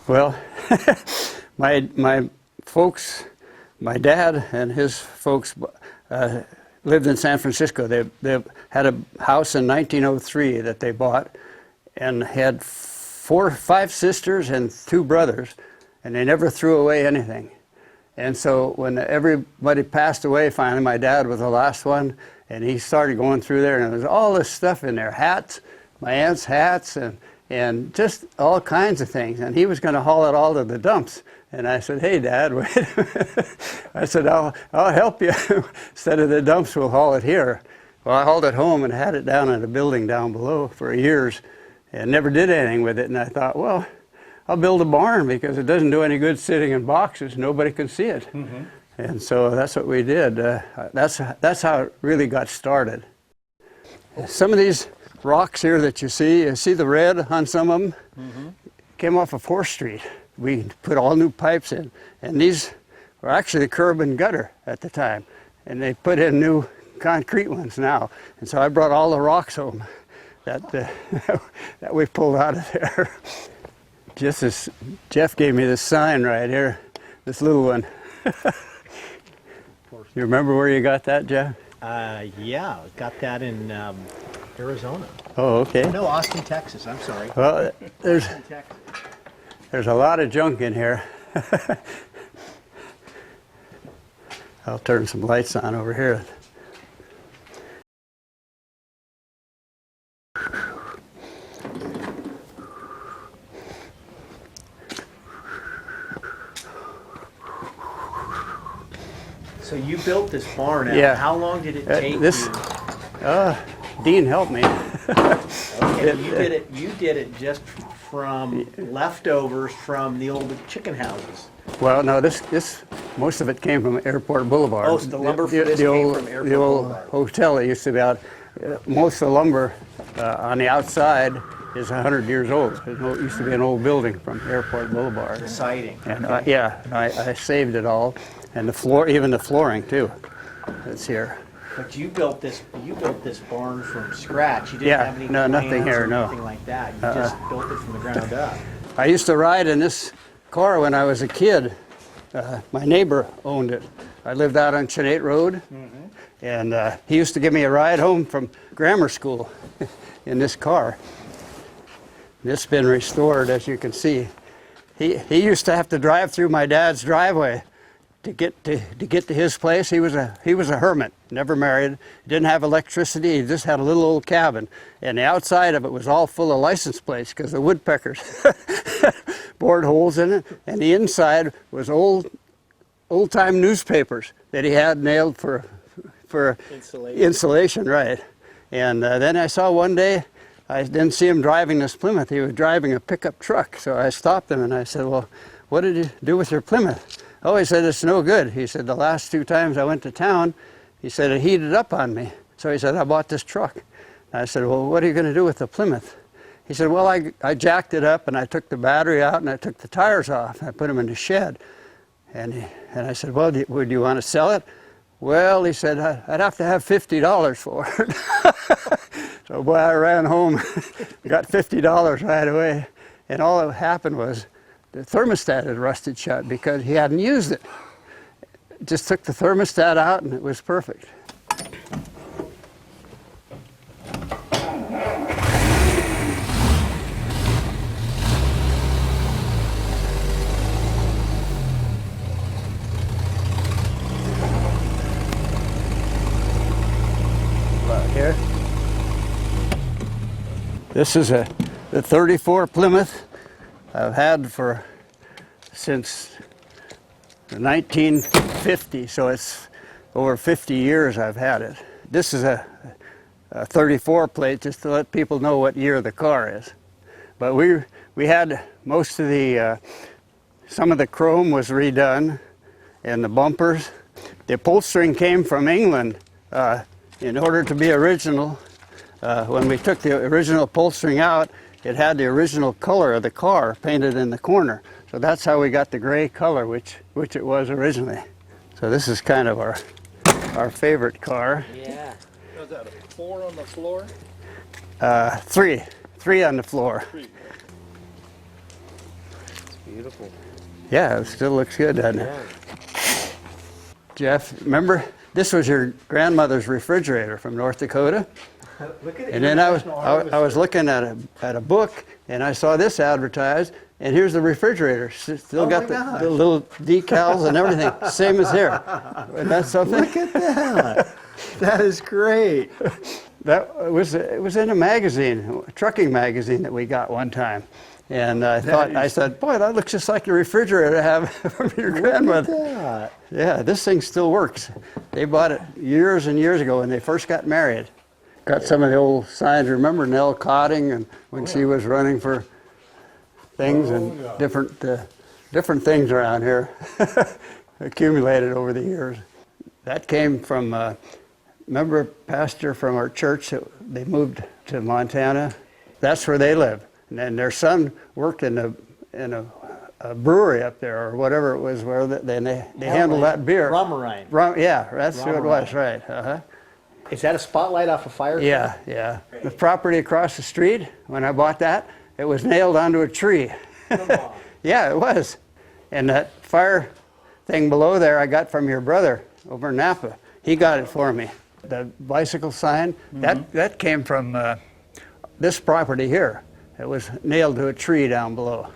Well, my folks, my dad and his folks lived in San Francisco. They had a house in 1903 that they bought and had 5 sisters and 2 brothers, and they never threw away anything. And so when everybody passed away, finally my dad was the last one, and he started going through there, and there was all this stuff in there, hats, my aunt's hats, and just all kinds of things. And he was going to haul it all to the dumps. And I said, hey, Dad, wait a minute. I said, I'll help you. Instead of the dumps, we'll haul it here. Well, I hauled it home and had it down in a building down below for years and never did anything with it. And I thought, well, I'll build a barn because it doesn't do any good sitting in boxes. Nobody can see it. Mm-hmm. And so that's what we did. That's how it really got started. Some of these rocks here that you see the red on some of them, mm-hmm. came off of 4th Street. We put all new pipes in, and these were actually the curb and gutter at the time, and they put in new concrete ones now. And so I brought all the rocks home that that we pulled out of there. Just as Jeff gave me this sign right here, this little one. You remember where you got that, Jeff? Yeah, got that in Arizona. Oh, okay. No, Austin, Texas. I'm sorry. Well, there's a lot of junk in here. I'll turn some lights on over here. So you built this barn out. Yeah. How long did it take you? Dean helped me. Okay, you did it just from leftovers from the old chicken houses. Well, no, most of it came from Airport Boulevard. Oh, so the lumber for this came from Airport Boulevard. The old hotel that used to be out. Most of the lumber on the outside is 100 years old. It used to be an old building from Airport Boulevard. The siding. And I saved it all, and the floor, even the flooring too. It's here. But you built this barn from scratch. You didn't have any nothing here, or anything like that. You just built it from the ground up. I used to ride in this car when I was a kid. My neighbor owned it. I lived out on Chenate Road, mm-hmm. and he used to give me a ride home from grammar school in this car. This has been restored, as you can see. He used to have to drive through my dad's driveway to get to his place. He was a hermit, never married, didn't have electricity. He just had a little old cabin, and the outside of it was all full of license plates because the woodpeckers bored holes in it, and the inside was old-time newspapers that he had nailed for insulation, right? And then I saw one day, I didn't see him driving this Plymouth. He was driving a pickup truck, so I stopped him and I said, "Well, what did you do with your Plymouth?" Oh, he said, "It's no good." He said, "The last 2 times I went to town," he said, "it heated up on me." So he said, "I bought this truck." I said, "Well, what are you going to do with the Plymouth?" He said, "Well, I jacked it up and I took the battery out and I took the tires off. I put them in the shed." And I said, "Well, would you want to sell it?" "Well," he said, "I'd have to have $50 for it." So, boy, I ran home, got $50 right away. And all that happened was the thermostat had rusted shut because he hadn't used it. Just took the thermostat out and it was perfect. Here. This is the 34 Plymouth I've had since 1950, so it's over 50 years I've had it. This is 34 plate just to let people know what year the car is. But we had most of the, some of the chrome was redone and the bumpers. The upholstering came from England in order to be original. When we took the original upholstering out, it had the original color of the car painted in the corner. So that's how we got the gray color, which it was originally. So this is kind of our favorite car. Yeah. Was that a 4 on the floor? Three on the floor. 3. It's beautiful. Yeah, it still looks good, doesn't it? Yeah. Jeff, remember, this was your grandmother's refrigerator from North Dakota? Look at it. And then I was looking at a book, and I saw this advertised, and here's the refrigerator. Still got the little decals and everything, same as here. And that's something. Look at that. That is great. It was in a magazine, a trucking magazine that we got one time. And I said, boy, that looks just like the refrigerator I have from your grandmother. Look at that. Yeah, this thing still works. They bought it years and years ago when they first got married. Got some of the old signs. Remember Nell Cotting and when she was running for things and different things around here accumulated over the years. That came from, remember a pastor from our church that they moved to Montana? That's where they live. And then their son worked in a brewery up there or whatever it was where they handled that beer. Rummerine. Yeah, that's who it was, right. Uh-huh. Is that a spotlight off a fire? Yeah, yeah. The property across the street, when I bought that, it was nailed onto a tree. Come on. Yeah, it was. And that fire thing below there I got from your brother over in Napa. He got it for me. The bicycle sign, that came from this property here. It was nailed to a tree down below.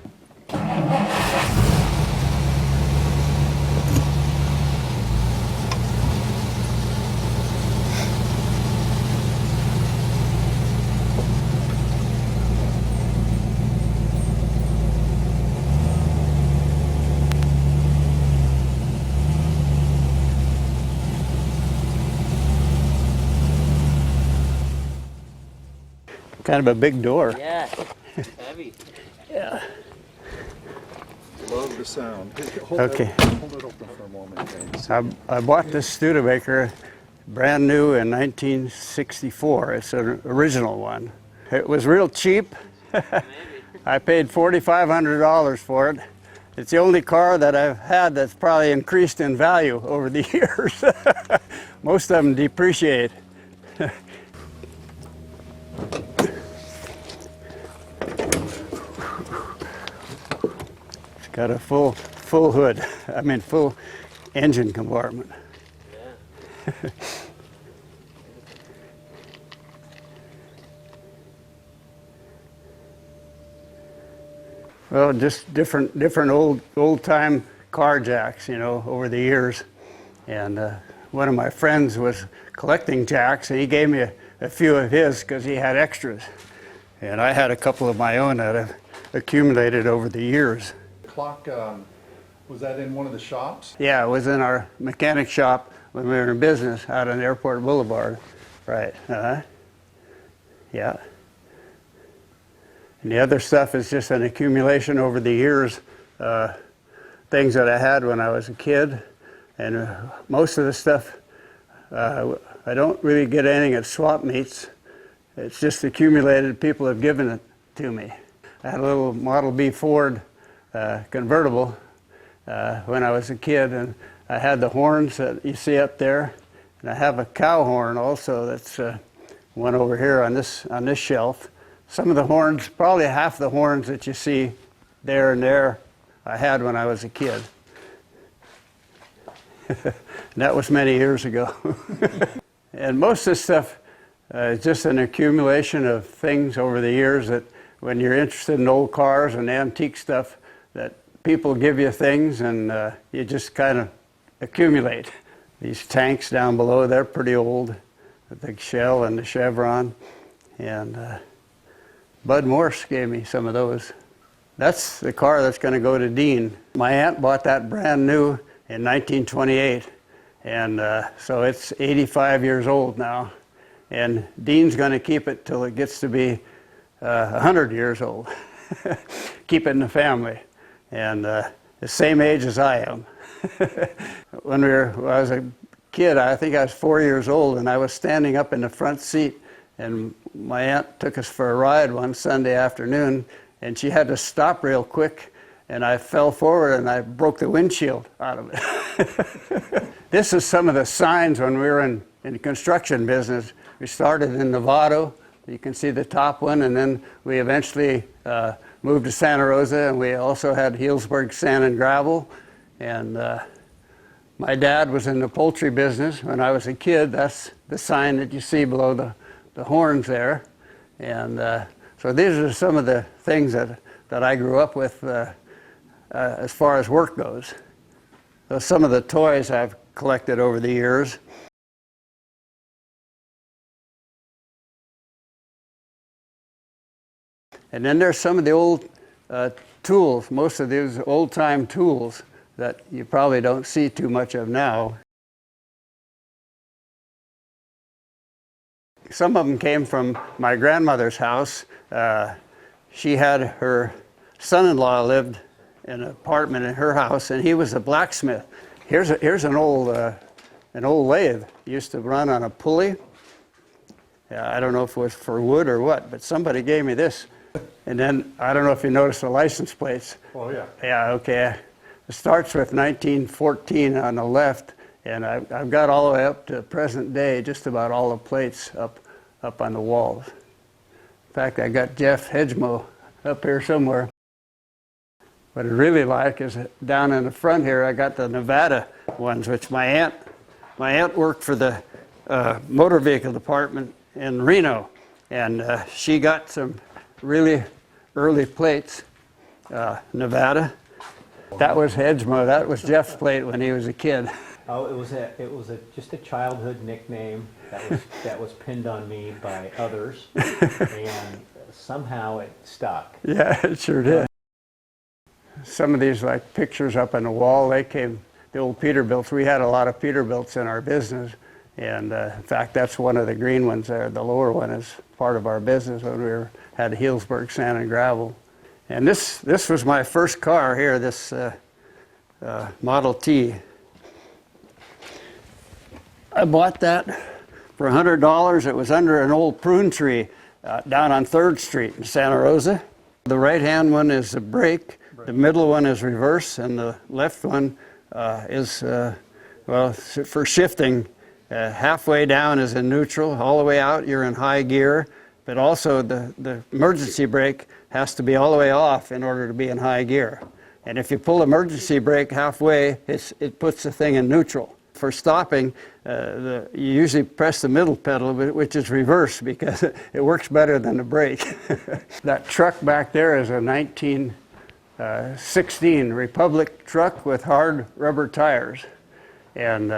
Kind of a big door. Yeah. Heavy. Yeah. Love the sound. Okay. Hold it open for a moment, James. I bought this Studebaker brand new in 1964. It's an original one. It was real cheap. I paid $4,500 for it. It's the only car that I've had that's probably increased in value over the years. Most of them depreciate. It's got a full hood. I mean, full engine compartment. Yeah. Well, just different old time car jacks, you know, over the years. And one of my friends was collecting jacks, and he gave me a few of his because he had extras. And I had a couple of my own that have accumulated over the years. Clock, was that in one of the shops? Yeah, it was in our mechanic shop when we were in business out on Airport Boulevard. Right. Yeah. And the other stuff is just an accumulation over the years, things that I had when I was a kid. And most of the stuff, I don't really get anything at swap meets. It's just accumulated. People have given it to me. I had a little Model B Ford convertible when I was a kid, and I had the horns that you see up there, and I have a cow horn also. That's one over here on this shelf. Some of the horns, probably half the horns that you see there and there, I had when I was a kid. That was many years ago. And most of this stuff is just an accumulation of things over the years that when you're interested in old cars and antique stuff, that people give you things and you just kind of accumulate. These tanks down below, they're pretty old, the shell and the chevron. And Bud Morse gave me some of those. That's the car that's going to go to Dean. My aunt bought that brand new in 1928, and so it's 85 years old now. and Dean's going to keep it till it gets to be 100 years old. Keep it in the family, and the same age as I am. When I was a kid, I think I was 4 years old, and I was standing up in the front seat, and my aunt took us for a ride one Sunday afternoon, and she had to stop real quick, and I fell forward and I broke the windshield out of it. This is some of the signs when we were in the construction business. We started in Novato. You can see the top one, and then we eventually moved to Santa Rosa, and we also had Healdsburg Sand and Gravel. And my dad was in the poultry business when I was a kid. That's the sign that you see below the horns there. And so these are some of the things that I grew up with as far as work goes. So some of the toys I've collected over the years. And then there's some of the old tools, most of these old-time tools that you probably don't see too much of now. Some of them came from my grandmother's house. She had her son-in-law lived in an apartment in her house, and he was a blacksmith. Here's an old lathe. It used to run on a pulley. I don't know if it was for wood or what, but somebody gave me this. And then, I don't know if you noticed the license plates. Oh, yeah. Yeah, okay. It starts with 1914 on the left, and I've got all the way up to present day, just about all the plates up on the walls. In fact, I got Jeff Hedgemo up here somewhere. What I really like is down in the front here, I got the Nevada ones, which my aunt worked for the motor vehicle department in Reno, and she got some really early plates, Nevada. That was Hedgemo. That was Jeff's plate when he was a kid. Oh, it was just a childhood nickname that was pinned on me by others, and somehow it stuck. Yeah, it sure did. Some of these like pictures up on the wall, they came, the old Peterbilts. We had a lot of Peterbilts in our business, and in fact, that's one of the green ones there. The lower one is part of our business when we had Healdsburg Sand and Gravel. And this was my first car here, this Model T. I bought that for $100. It was under an old prune tree down on 3rd Street in Santa Rosa. The right-hand one is the brake, the middle one is reverse, and the left one is, well, for shifting. Halfway down is in neutral, all the way out you're in high gear, but also the emergency brake has to be all the way off in order to be in high gear. And if you pull emergency brake halfway, it puts the thing in neutral. For stopping, you usually press the middle pedal, which is reverse because it works better than the brake. That truck back there is a 1916 Republic truck with hard rubber tires. And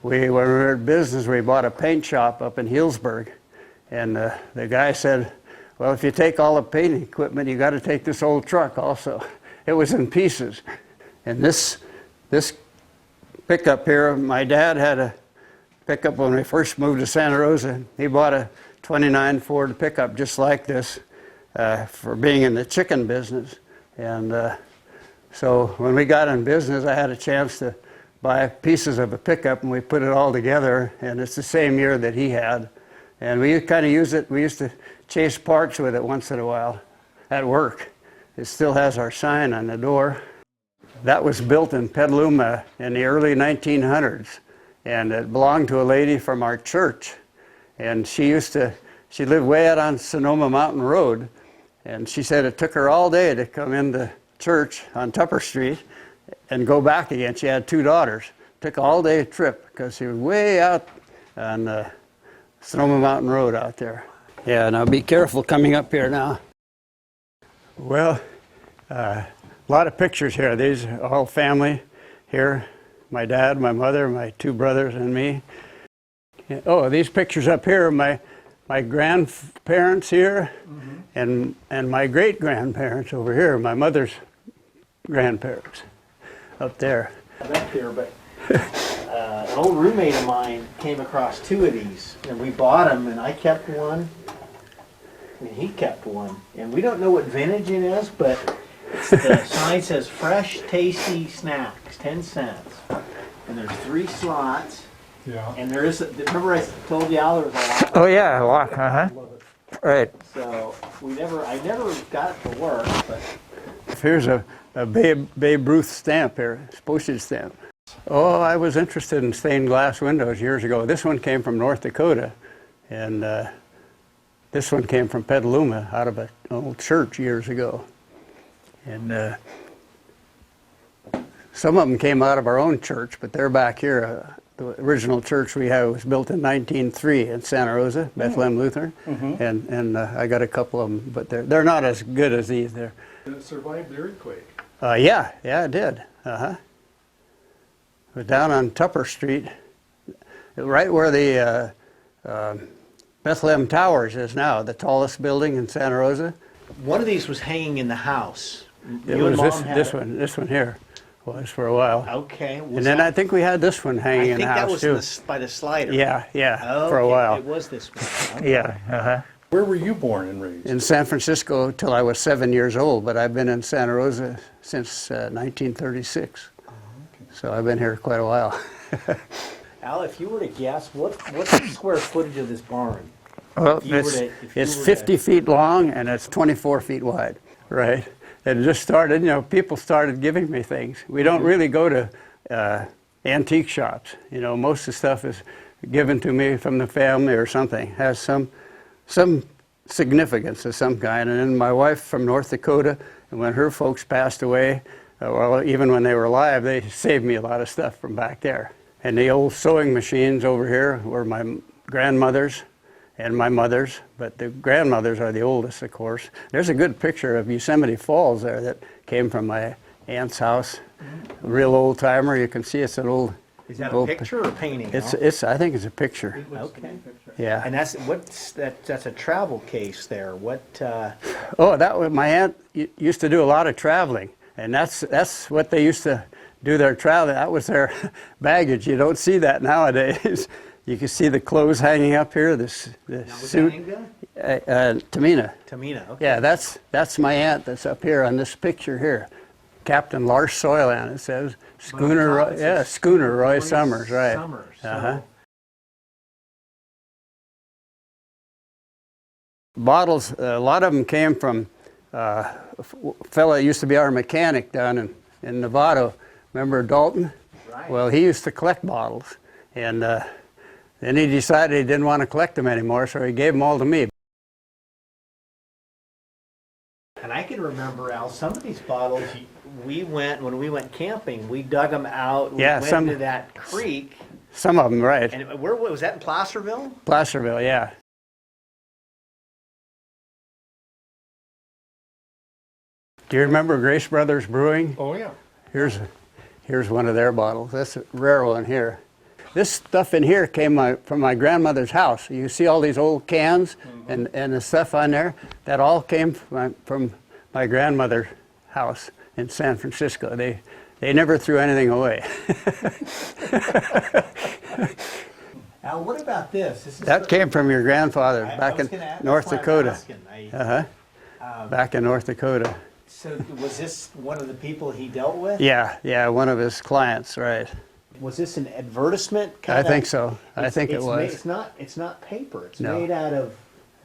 when we were in business, we bought a paint shop up in Healdsburg. And the guy said, well, if you take all the painting equipment, you got to take this old truck also. It was in pieces. And this pickup here, my dad had a pickup when we first moved to Santa Rosa. He bought a 29 Ford pickup just like this for being in the chicken business. And so when we got in business, I had a chance to buy pieces of a pickup, and we put it all together, and it's the same year that he had. And we kind of use it, we used to chase parts with it once in a while at work. It still has our sign on the door. That was built in Petaluma in the early 1900s, and it belonged to a lady from our church. And she lived way out on Sonoma Mountain Road, and she said it took her all day to come into church on Tupper Street and go back again. She had 2 daughters. Took an all-day trip because she was way out on Sonoma Mountain Road out there. Yeah, now be careful coming up here now. Well, a lot of pictures here. These are all family here. My dad, my mother, my 2 brothers, and me. Oh, these pictures up here are my grandparents here, and my great-grandparents over here, my mother's grandparents up there. Back here, but an old roommate of mine came across 2 of these, and we bought them, and I kept one, and he kept one. And we don't know what vintage it is, but the sign says fresh, tasty snacks, 10 cents. And there's 3 slots, Yeah. and there is, remember I told you Al, there was a lock? Oh, yeah, a lock, Right. So I never got it to work, but Here's a Babe Ruth stamp here, postage stamp. Oh, I was interested in stained glass windows years ago. This one came from North Dakota, and this one came from Petaluma, out of an old church years ago. And some of them came out of our own church, but they're back here. The original church we have was built in 1903 in Santa Rosa, Bethlehem Lutheran, and I got a couple of them, but they're not as good as these. They're Did it survive the earthquake? yeah, it did. But down on Tupper Street, right where the Bethlehem Towers is now, the tallest building in Santa Rosa. one of these was hanging in the house. It You and was Mom had this one here was for a while. Okay. And then I think we had this one hanging in the house I think too. that was by the slider. Yeah, for a Okay, while. it was this one. Okay. Yeah, Where were you born and raised? in San Francisco till I was 7 years old, but I've been in Santa Rosa since 1936. So I've been here quite a while. Al, if you were to guess, what's the square footage of this barn? Well, If you were to- if you it's were 50 feet long and it's 24 feet wide, right? It just started, people started giving me things. We don't really go to antique shops. Most of the stuff is given to me from the family or something, has some significance of some kind. And then my wife from North Dakota, and when her folks passed away, well, even when they were alive, they saved me a lot of stuff from back there. And the old sewing machines over here were my grandmother's and my mother's, but the grandmothers are the oldest, of course. There's a good picture of Yosemite Falls there that came from my aunt's house. A real old timer. You can see it's an old. Is that a old picture or a painting? It's. I think it's a picture. Okay. Yeah. And that's a travel case there. What? Oh, that was my aunt used to do a lot of traveling, and that's what they used to do their traveling. That was their baggage. You don't see that nowadays. You can see the clothes hanging up here. The suit. Tamina. Tamina. Okay. Yeah, that's my aunt. That's up here on this picture here. Captain Lars Soiland. It says schooner. Schooner Roy Summers. Right. Summers. So Bottles. A lot of them came from a fella that used to be our mechanic down in Nevada. Remember Dalton? Right. Well, he used to collect bottles, and then he decided he didn't want to collect them anymore, so he gave them all to me. And I can remember, Al, some of these bottles, when we went camping, we dug them out, we went into that creek. Some of them, right. And where was that, in Placerville? Placerville, yeah. Do you remember Grace Brothers Brewing? Oh, yeah. Here's one of their bottles. That's a rare one here. This stuff in here came from my grandmother's house. You see all these old cans and the stuff on there? That all came from my grandmother's house in San Francisco. They never threw anything away. Al, what about this? That came from your grandfather back in North Dakota. Back in North Dakota. So was this one of the people he dealt with? Yeah, one of his clients, right. Was this an advertisement? I think so. I think it was. It's not paper. It's No. made out of.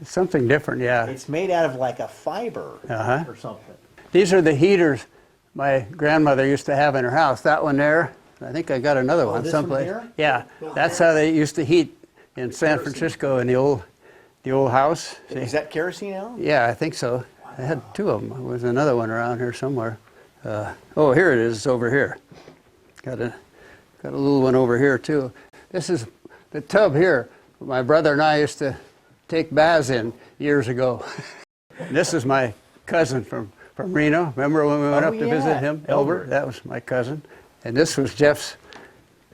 It's something different, yeah. It's made out of like a fiber or something. These are the heaters my grandmother used to have in her house. That one there, I think I got another one this one someplace. here? Yeah, that's how they used to heat in San Francisco in the old house. See? Is that kerosene, Al? Yeah, I think so. I had 2 of them. There was another one around here somewhere. Oh, here it is. It's over here. Got a little one over here too. This is the tub here. My brother and I used to take baths in years ago. This is my cousin from Reno. Remember when we went up to visit him? Elbert. That was my cousin. And this was Jeff's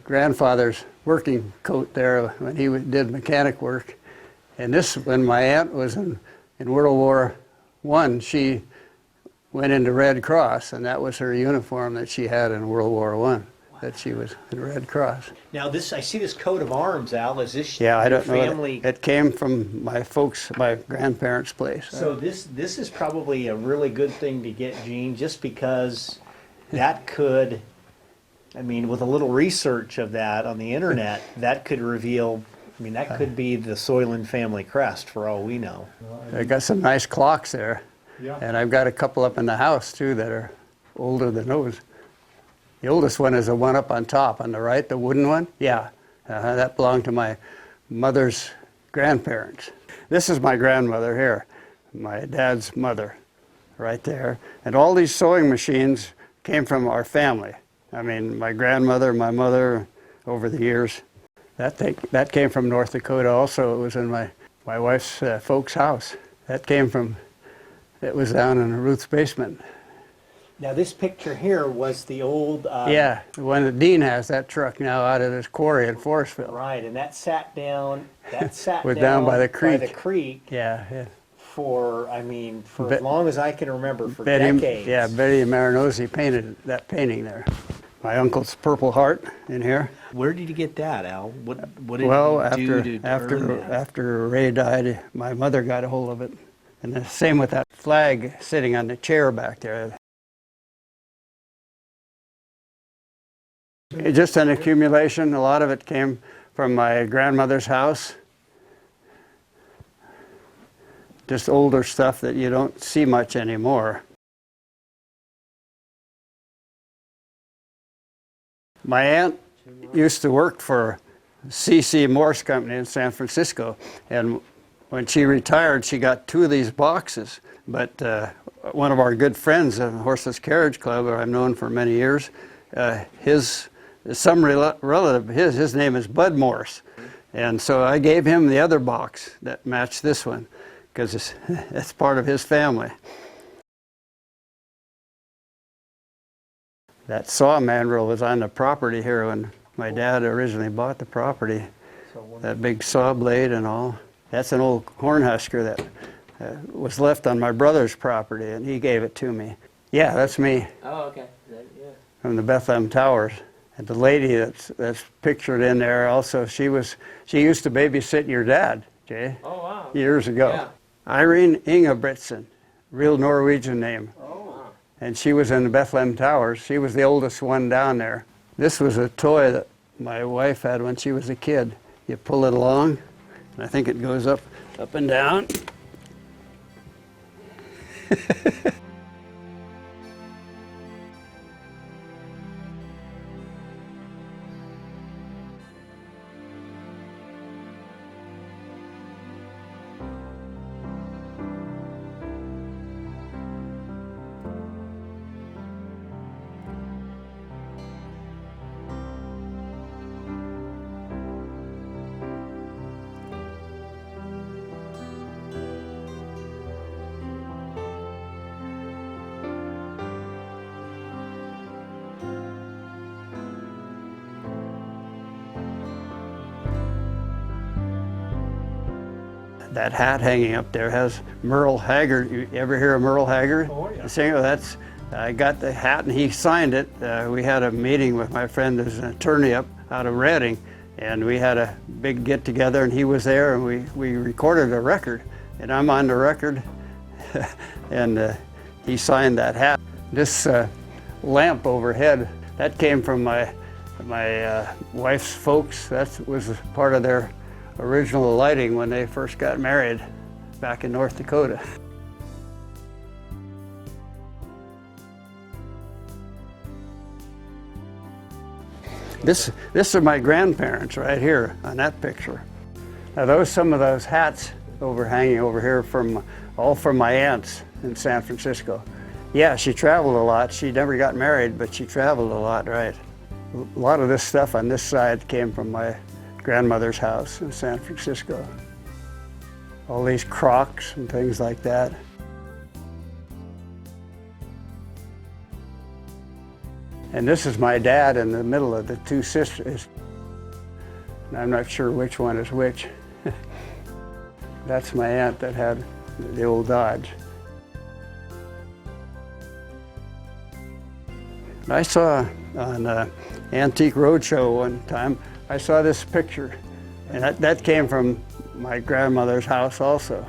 grandfather's working coat there when he did mechanic work. And this, when my aunt was in World War I, she went into Red Cross, and that was her uniform that she had in World War I. Wow. that she was in the Red Cross. Now I see this coat of arms, Al. Is this Yeah, I your don't know. family? It came from my folks, my grandparents' place. So this is probably a really good thing to get, Gene, just because that could, I mean, with a little research of that on the internet, that could reveal, I mean, that could be the Soiland family crest for all we know. I got some nice clocks there. Yeah. And I've got a couple up in the house too that are older than those. The oldest one is the one up on top on the right, the wooden one. Yeah, that belonged to my mother's grandparents. This is my grandmother here, my dad's mother, right there. And all these sewing machines came from our family. I mean, my grandmother, my mother, over the years. That came from North Dakota also. It was in my wife's folks' house. That came from, it was down in Ruth's basement. Now this picture here was the old... Yeah, the one that Dean has, that truck now out of this quarry in Forestville. Right, and that sat down Was down by the creek. By the creek Yeah, yeah. for, I mean, for Be- as long as I can remember, for Betty, decades. yeah, Betty Marinozzi painted that painting there. My uncle's Purple Heart in here. Where did you get that, Al? What did Well, you do to earn that? after Ray died, my mother got a hold of it. And the same with that flag sitting on the chair back there. It's just an accumulation. A lot of it came from my grandmother's house. Just older stuff that you don't see much anymore. My aunt used to work for C.C. Morse Company in San Francisco, and when she retired, she got 2 of these boxes. But one of our good friends at the Horseless Carriage Club, who I've known for many years, some relative of his name is Bud Morse. And so I gave him the other box that matched this one, because it's part of his family. That saw mandrel was on the property here when my dad originally bought the property. That big saw blade and all. That's an old Cornhusker that was left on my brother's property, and he gave it to me. Yeah, that's me Oh, okay. Yeah. from the Bethlehem Towers. And the lady that's pictured in there also, she used to babysit your dad, Jay, Oh, wow. years ago. Yeah. Irene Ingebrigtsen, real Norwegian name. Oh, wow. And she was in the Bethlehem Towers. She was the oldest one down there. This was a toy that my wife had when she was a kid. You pull it along, and I think it goes up and down. That hat hanging up there has Merle Haggard. You ever hear of Merle Haggard? Oh, yeah. The singer. That's, I got the hat and he signed it. We had a meeting with my friend who's an attorney up out of Redding, and we had a big get together and he was there and we recorded a record, and I'm on the record and he signed that hat. This lamp overhead, that came from my wife's folks. That was part of their original lighting when they first got married back in North Dakota. This are my grandparents right here on that picture. Now some of those hats hanging over here all from my aunts in San Francisco. Yeah, she traveled a lot. She never got married, but she traveled a lot, right? A lot of this stuff on this side came from my grandmother's house in San Francisco. All these Crocs and things like that. And this is my dad in the middle of the 2 sisters. And I'm not sure which one is which. That's my aunt that had the old Dodge. I saw on Antique Roadshow one time, I saw this picture, and that came from my grandmother's house also.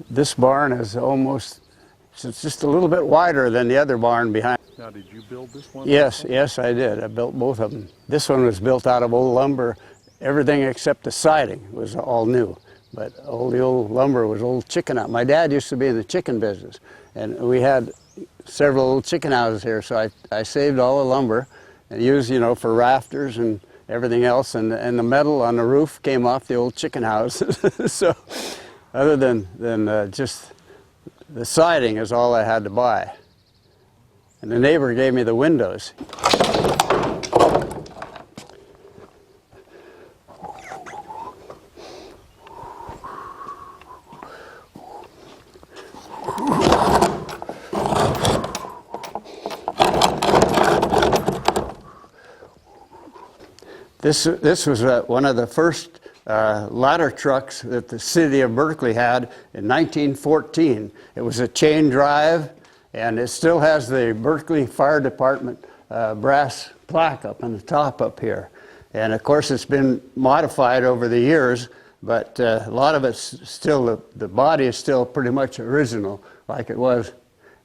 This barn is almost, it's just a little bit wider than the other barn behind. Now, did you build this one? Yes, yes, I did. I built both of them. This one was built out of old lumber. Everything except the siding was all new. But all the old lumber was old chicken house. My dad used to be in the chicken business, and we had several old chicken houses here, so I saved all the lumber and used, you know, for rafters and everything else, and the metal on the roof came off the old chicken house. So other than just the siding is all I had to buy. And the neighbor gave me the windows. This was one of the first ladder trucks that the city of Berkeley had in 1914. It was a chain drive, and it still has the Berkeley Fire Department brass plaque up on the top up here. And of course it's been modified over the years, but a lot of it's still, the body is still pretty much original like it was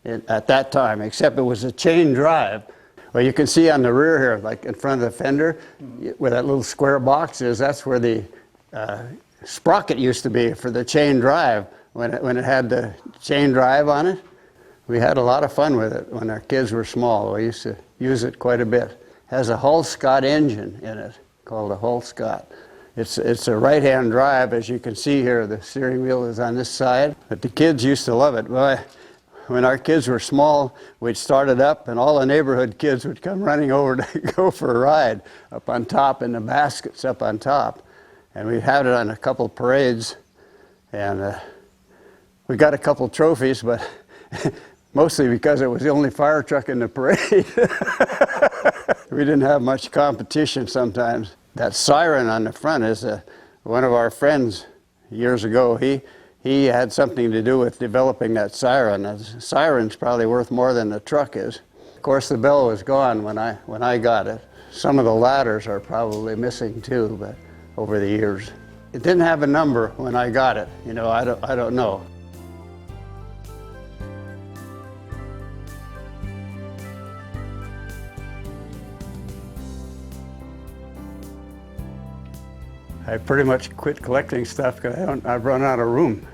at that time, except it was a chain drive. Well, you can see on the rear here, like in front of the fender, where that little square box is, that's where the sprocket used to be for the chain drive, when it had the chain drive on it. We had a lot of fun with it when our kids were small. We used to use it quite a bit. It has a Hull Scott engine in it, called a Hull Scott. It's a right-hand drive, as you can see here. The steering wheel is on this side, but the kids used to love it. Well, when our kids were small, we'd start it up, and all the neighborhood kids would come running over to go for a ride up on top in the baskets up on top. And we had it on a couple parades, and we got a couple trophies, but mostly because it was the only fire truck in the parade. We didn't have much competition sometimes. That siren on the front is one of our friends years ago. He had something to do with developing that siren. The siren's probably worth more than the truck is. Of course, the bell was gone when I got it. Some of the ladders are probably missing too, but over the years. It didn't have a number when I got it. You know, I don't know. I pretty much quit collecting stuff because I've run out of room.